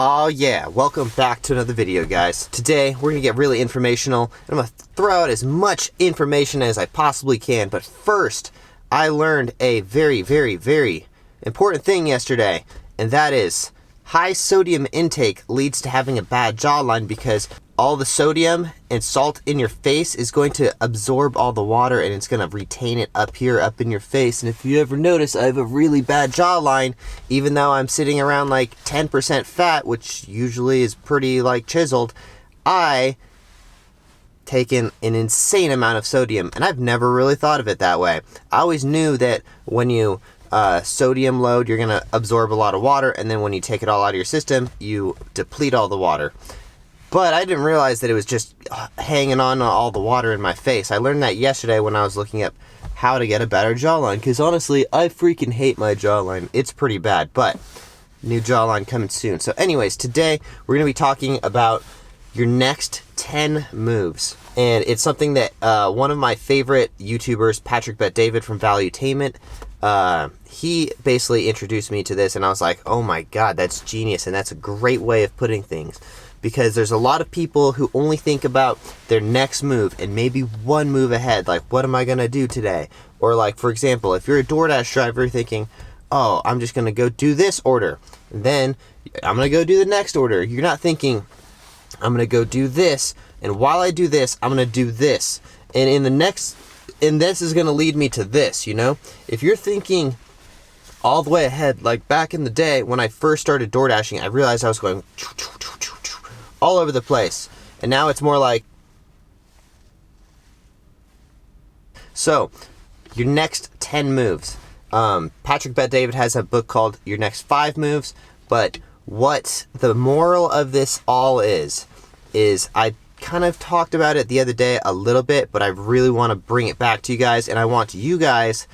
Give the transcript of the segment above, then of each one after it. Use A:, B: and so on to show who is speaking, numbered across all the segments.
A: Oh yeah, welcome back to another video, guys. Today we're gonna get really informational and I'm gonna throw out as much information as I possibly can. But first, I learned a very important thing yesterday, and that is high sodium intake leads to having a bad jawline because all the sodium and salt in your face is going to absorb all the water and it's going to retain it up here, up in your face. And if you ever notice, I have a really bad jawline, even though I'm sitting around like 10% fat, which usually is pretty like chiseled. I take in an insane amount of sodium, and I've never really thought of it that way. I always knew that when you sodium load, you're going to absorb a lot of water, and then when you take it all out of your system, you deplete all the water. But I didn't realize that it was just hanging on to all the water in my face. I learned that yesterday when I was looking up how to get a better jawline, because honestly, I freaking hate my jawline. It's pretty bad, but new jawline coming soon. So anyways, today we're going to be talking about your next 10 moves. And it's something that one of my favorite YouTubers, Patrick Bet-David from Valuetainment, he basically introduced me to this, and I was like, oh my god, that's genius, and that's a great way of putting things. Because there's a lot of people who only think about their next move and maybe one move ahead, like what am I going to do today? Or like, for example, if you're a Doordash driver, you're thinking, oh, I'm just going to go do this order, and then I'm going to go do the next order. You're not thinking, I'm going to go do this, and while I do this, I'm going to do this. And this is going to lead me to this, you know? If you're thinking all the way ahead, like back in the day when I first started door dashing, I realized I was going all over the place. And now it's more like, so your next 10 moves. Patrick Bet-David has a book called Your Next 5 Moves, but what the moral of this all is I kind of talked about it the other day a little bit, but I really want to bring it back to you guys, and I want you guys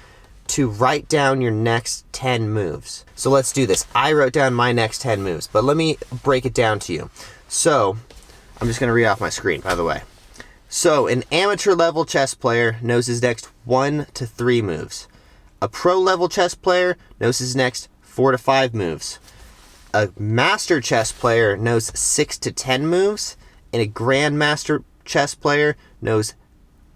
A: to write down your next 10 moves. So let's do this. I wrote down my next 10 moves, but let me break it down to you. So, I'm just going to read off my screen, by the way. So, an amateur level chess player knows his next 1 to 3 moves. A pro level chess player knows his next 4 to 5 moves. A master chess player knows 6 to 10 moves. And a grandmaster chess player knows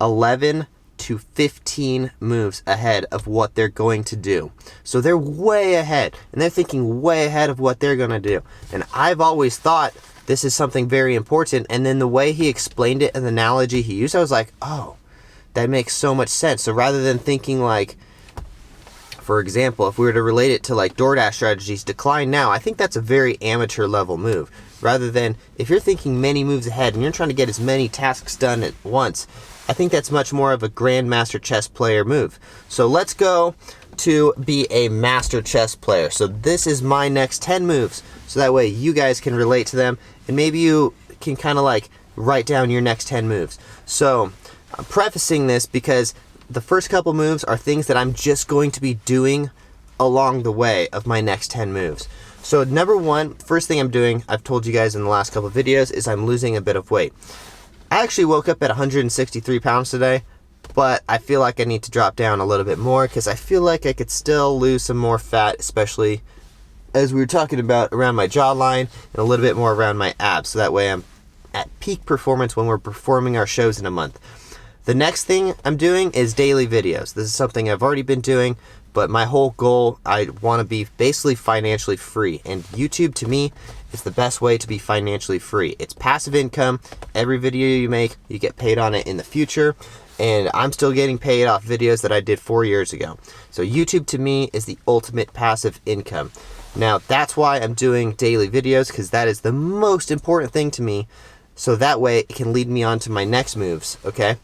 A: 11 to 15 moves ahead of what they're going to do. So they're way ahead, and they're thinking way ahead of what they're going to do. And I've always thought this is something very important, and then the way he explained it and the analogy he used, I was like, oh, that makes so much sense. So rather than thinking like, for example, if we were to relate it to like DoorDash strategies, decline now, I think that's a very amateur level move. Rather than, if you're thinking many moves ahead and you're trying to get as many tasks done at once, I think that's much more of a grandmaster chess player move. So let's go to be a master chess player. So this is my next 10 moves. So that way you guys can relate to them, and maybe you can kind of like write down your next 10 moves. So I'm prefacing this because the first couple moves are things that I'm just going to be doing along the way of my next 10 moves. So number one, first thing I'm doing, I've told you guys in the last couple of videos, is I'm losing a bit of weight. I actually woke up at 163 pounds today, but I feel like I need to drop down a little bit more because I feel like I could still lose some more fat, especially as we were talking about around my jawline and a little bit more around my abs. So that way I'm at peak performance when we're performing our shows in a month. The next thing I'm doing is daily videos. This is something I've already been doing, but my whole goal, I want to be basically financially free. And YouTube, to me, is the best way to be financially free. It's passive income. Every video you make, you get paid on it in the future. And I'm still getting paid off videos that I did 4 years ago. So YouTube, to me, is the ultimate passive income. Now, that's why I'm doing daily videos, because that is the most important thing to me. So that way, it can lead me on to my next moves, okay?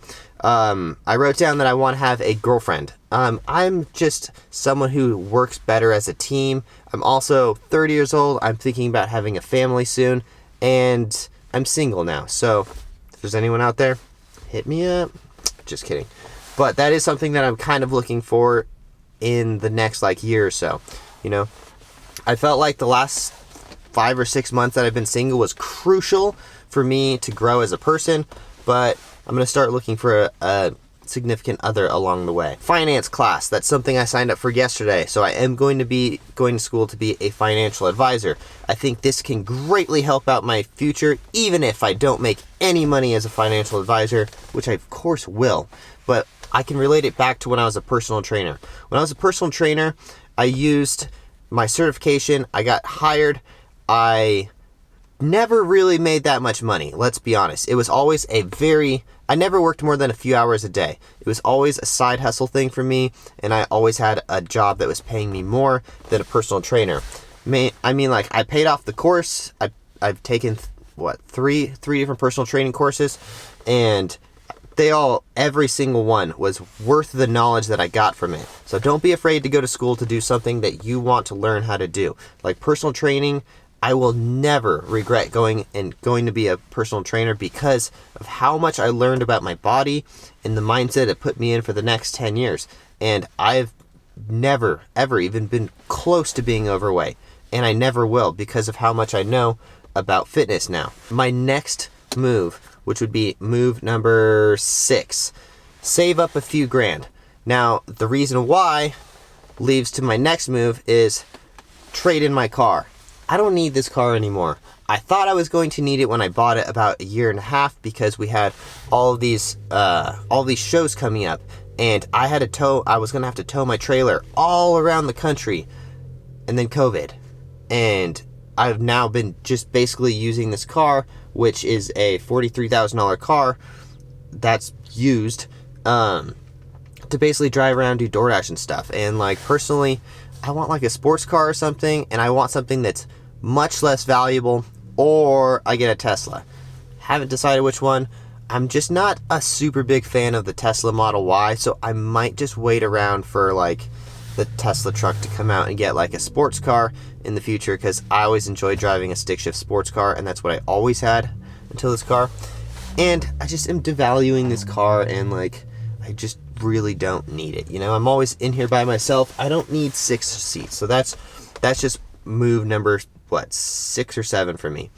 A: I wrote down that I want to have a girlfriend. I'm just someone who works better as a team. I'm also 30 years old. I'm thinking about having a family soon, and I'm single now. So if there's anyone out there, hit me up. Just kidding. But that is something that I'm kind of looking for in the next like year or so. You know, I felt like the last 5 or 6 months that I've been single was crucial for me to grow as a person, but I'm going to start looking for a significant other along the way. Finance class, that's something I signed up for yesterday, so I am going to be going to school to be a financial advisor. I think this can greatly help out my future, even if I don't make any money as a financial advisor, which I of course will, but I can relate it back to when I was a personal trainer. When I was a personal trainer, I used my certification, I got hired, I never really made that much money, let's be honest. It was always I never worked more than a few hours a day. It was always a side hustle thing for me, and I always had a job that was paying me more than a personal trainer. I mean, like, I paid off the course. I've taken, three different personal training courses, and every single one was worth the knowledge that I got from it. So don't be afraid to go to school to do something that you want to learn how to do. Like personal training, I will never regret going to be a personal trainer because of how much I learned about my body and the mindset it put me in for the next 10 years. And I've never, ever even been close to being overweight. And I never will because of how much I know about fitness now. My next move, which would be move number 6, save up a few grand. Now, the reason why leads to my next move is trade in my car. I don't need this car anymore. I thought I was going to need it when I bought it about a year and a half because we had all these shows coming up, and I was going to have to tow my trailer all around the country, and then COVID. And I've now been just basically using this car, which is a $43,000 car that's used, to basically drive around, do Doordash and stuff. And like personally, I want like a sports car or something, and I want something that's much less valuable, or I get a Tesla. Haven't decided which one. I'm just not a super big fan of the Tesla Model Y, so I might just wait around for like the Tesla truck to come out and get like a sports car in the future, because I always enjoy driving a stick shift sports car, and that's what I always had until this car. And I just am devaluing this car, and like I just really don't need it. You know, I'm always in here by myself. I don't need 6 seats. So that's just move number 6 or 7 for me.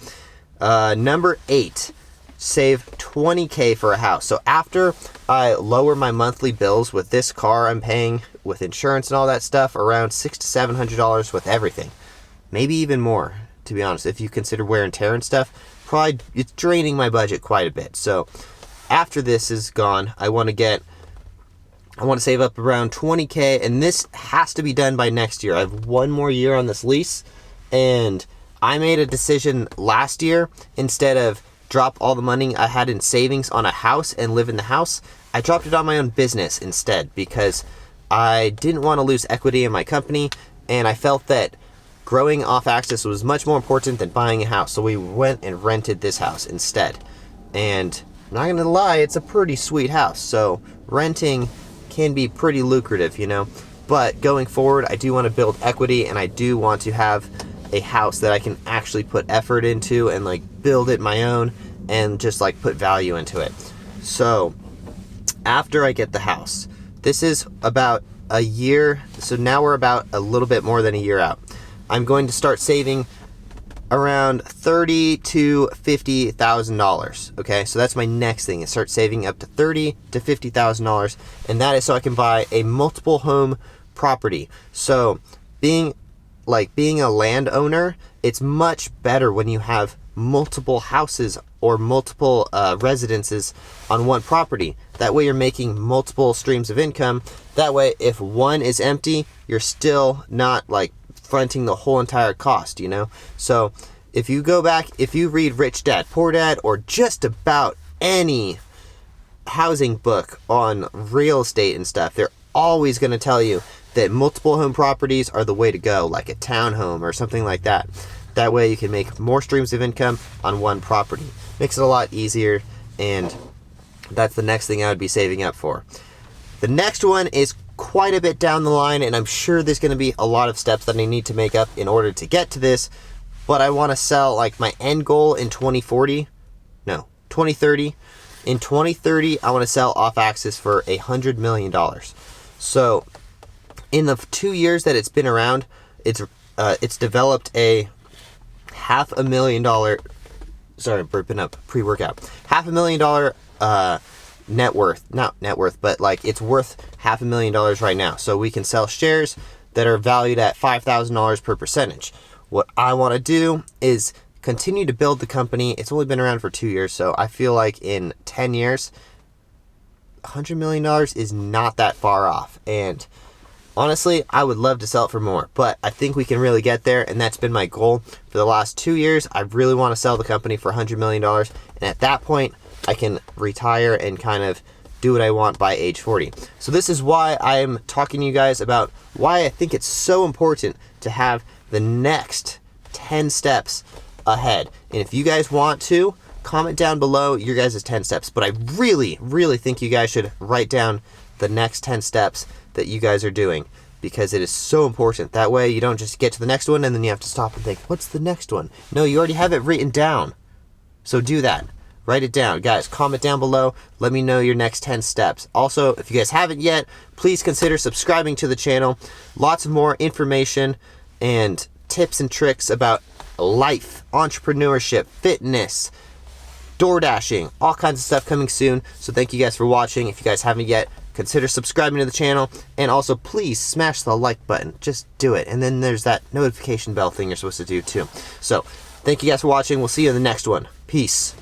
A: Number 8, save $20,000 for a house. So after I lower my monthly bills with this car I'm paying with insurance and all that stuff, around $600 to $700 with everything, maybe even more, to be honest. If you consider wear and tear and stuff, probably it's draining my budget quite a bit. So after this is gone, I want to save up around $20,000, and this has to be done by next year. I have one more year on this lease, and I made a decision last year. Instead of drop all the money I had in savings on a house and live in the house, I dropped it on my own business instead, because I didn't want to lose equity in my company, and I felt that growing off access was much more important than buying a house. So we went and rented this house instead. And I'm not going to lie, it's a pretty sweet house. So renting can be pretty lucrative, you know. But going forward, I do want to build equity, and I do want to have a house that I can actually put effort into and like build it my own and just like put value into it. So after I get the house, this is about a year. So now we're about a little bit more than a year out. I'm going to start saving around $30,000 to $50,000. Okay, so that's my next thing, is start saving up to $30,000 to $50,000, and that is so I can buy a multiple home property. So being a landowner, it's much better when you have multiple houses or multiple residences on one property. That way you're making multiple streams of income. That way if one is empty, you're still not like fronting the whole entire cost, you know? So if you go back, if you read Rich Dad, Poor Dad, or just about any housing book on real estate and stuff, they're always going to tell you that multiple home properties are the way to go, like a townhome or something like that. That way you can make more streams of income on one property. Makes it a lot easier, and that's the next thing I would be saving up for. The next one is quite a bit down the line, and I'm sure there's going to be a lot of steps that I need to make up in order to get to this, but I want to sell, like, my end goal in 2030. In 2030, I want to sell off axis for $100 million. So in the 2 years that it's been around, it's developed a $500,000, sorry, I'm burping up pre-workout, $500,000 not net worth, but like it's worth $500,000 right now. So we can sell shares that are valued at $5,000 per percentage. What I want to do is continue to build the company. It's only been around for 2 years, so I feel like in 10 years, $100 million is not that far off. And honestly, I would love to sell it for more, but I think we can really get there, and that's been my goal for the last 2 years. I really want to sell the company for $100 million, and at that point, I can retire and kind of do what I want by age 40. So this is why I'm talking to you guys about why I think it's so important to have the next 10 steps ahead. And if you guys want to, comment down below your guys' 10 steps. But I really, really think you guys should write down the next 10 steps that you guys are doing, because it is so important. That way you don't just get to the next one and then you have to stop and think, what's the next one? No, you already have it written down. So do that. Write it down. Guys, comment down below. Let me know your next 10 steps. Also, if you guys haven't yet, please consider subscribing to the channel. Lots of more information and tips and tricks about life, entrepreneurship, fitness, Doordashing, all kinds of stuff coming soon. So thank you guys for watching. If you guys haven't yet, consider subscribing to the channel. And also, please smash the like button. Just do it. And then there's that notification bell thing you're supposed to do too. So thank you guys for watching. We'll see you in the next one. Peace.